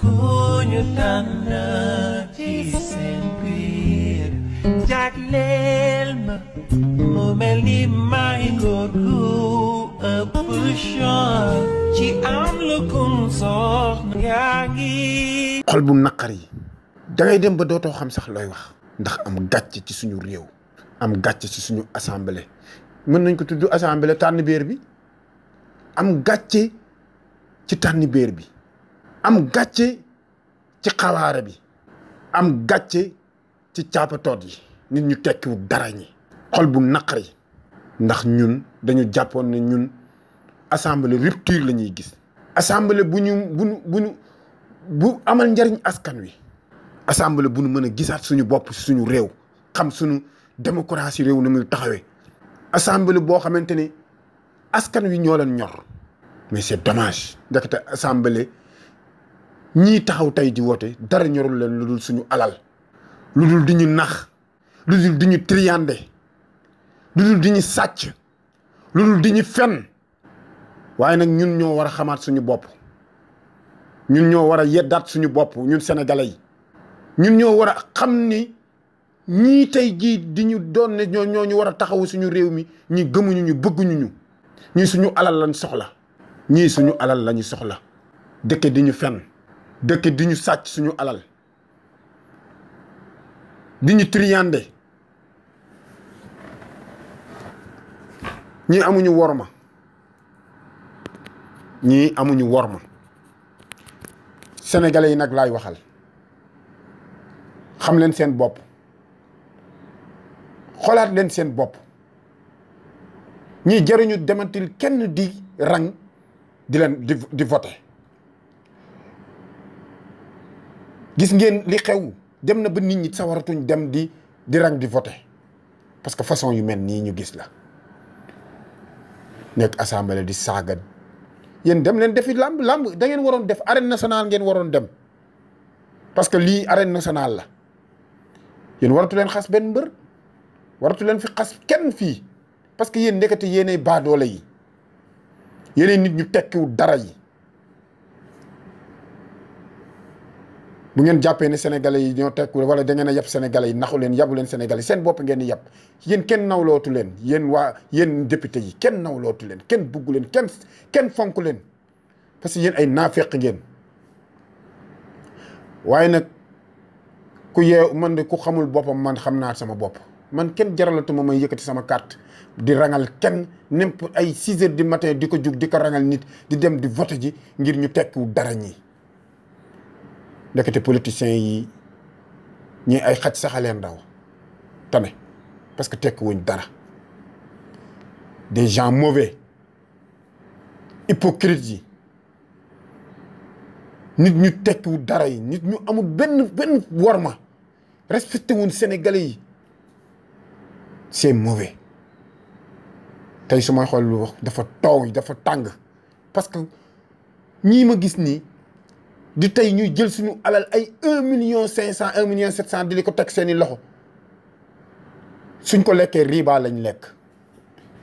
kuñu tànn ci seen biir jagleel ma mu mel ni may góor gu ëpp chance ci am lu kum soxna yaa ngi xol bu naqar yi dangay dem ba dootoo xam sax looy wax ndax am gàcce ci suñu réew am gàcce ci suñu assemblée mën nañ ko tudd assemblée tànn béer bi am gàcce ci tànn béer bi am gàcce ci xawaare bi am gàcce ci caapatoot yi nit ñu tekkiwu dara ñi xol bu naqari ndax ñun dañu jàppoon ne ñun assemblée rupture la ñuy gis assemblée bu amal njariñ askan wi assemblée bu nu mën a gisaat suñu bopp suñu réew xam suñu démocratie réew ni muy taxawee assemblée boo xamante ne askan wi ñoo leen ñor mais c'est dommage ndekete assemblée ñii taxaw tey di woote dara ñorul leen lu dul suñu alal lu dul di ñu nax lu dul di ñu triande lu dul di ñu sàcc lu dul di ñu fen waaye nag ñun ñoo war a xamaat suñu bopp ñun ñoo war a yeddaat suñu bopp ñun sénégalais yi ñun ñoo war a xam ni ñii tey jii di ñu doon ne ñoo ñu war a taxawu suñu réew mi ñi gëmuñu ñu bëgguñu ñu ñii suñu alal lañ soxla ñii suñu alal lañu soxla dëkk di ñu fen dëkk di ñu sàcc suñu alal di ñu triande ñii amuñu worma ñii amuñu worma sénégalais yi nag laay waxal xam leen seen bopp xoolaat leen seen bopp ñii jaruñu demantil kenn di rang di leen di voter gis ngeen li xew dem na ba nit ñi sawaratuñ dem di rang di voter parce que façon yu mel nii ñu gis la nekk assemblée di saaga yéen dem leen defi lamb da ngeen waroon def arène nationale ngeen waroon dem parce que lii arène nationale la yéen waratu leen xas benn mbër waratu leen fi xas kenn fii parce que yéen ndekete yéenay baadoole yi yéenay nit ñu tekkiwu dara yi bu ngeen jàppee ne sénégalais yi ñoo tekkiwu wala da ngeen a yab sénégalais yi naxu leen yabu leen sénégalais seen bopp ngeen di yab yéen kenn nawlootu leen yéen député yi kenn nawlootu leen kenn bugg leen kenn fonk leen parce que yéen ay naafeq ngeen waaye nag ku yeew man de ku xamul boppam man xam naa sama bopp man kenn jaralatuma may yëkkati sama carte di rangal kenn n'importe ay 6 heures du matin di ko jug di ko rangal nit di dem di vote ji ngir ñu tekkiwu dara ñi ndekete politiciens yi ñi ay xaj saxaleen ndaw tane parce que tekkiwuñ dara des gens mauvais hypocrites yi nit ñu tekkiwu dara yi nit ñu amul benn worma respecté wuñ sénégalais yi c'est mauvais tey su may xool lu wax dafa tooy dafa tàng parce que ñii ma gis nii di tey ñuy jël suñu alal ay 1,500,000 1,700,000 di li ko teg seeni loxo suñ ko lekkee riba lañ lekk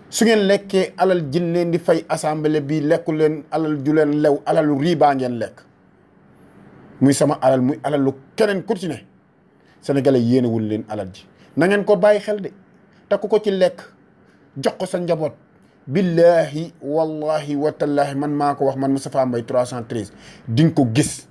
su ngeen lekkee alal jin leen di fay assemblée bi lekku leen alal ju leen lew alalu riba ngeen lekk muy sama alal muy alal lu keneen ku ci ne sénégalais yéenewul leen alal ji na ngeen ko bàyyi xel de te ku ko ci lekk jox ko sa njaboot billahi wallahi watallaahi man maa ko wax man Moustapha Mbaye 313 di nga ko gis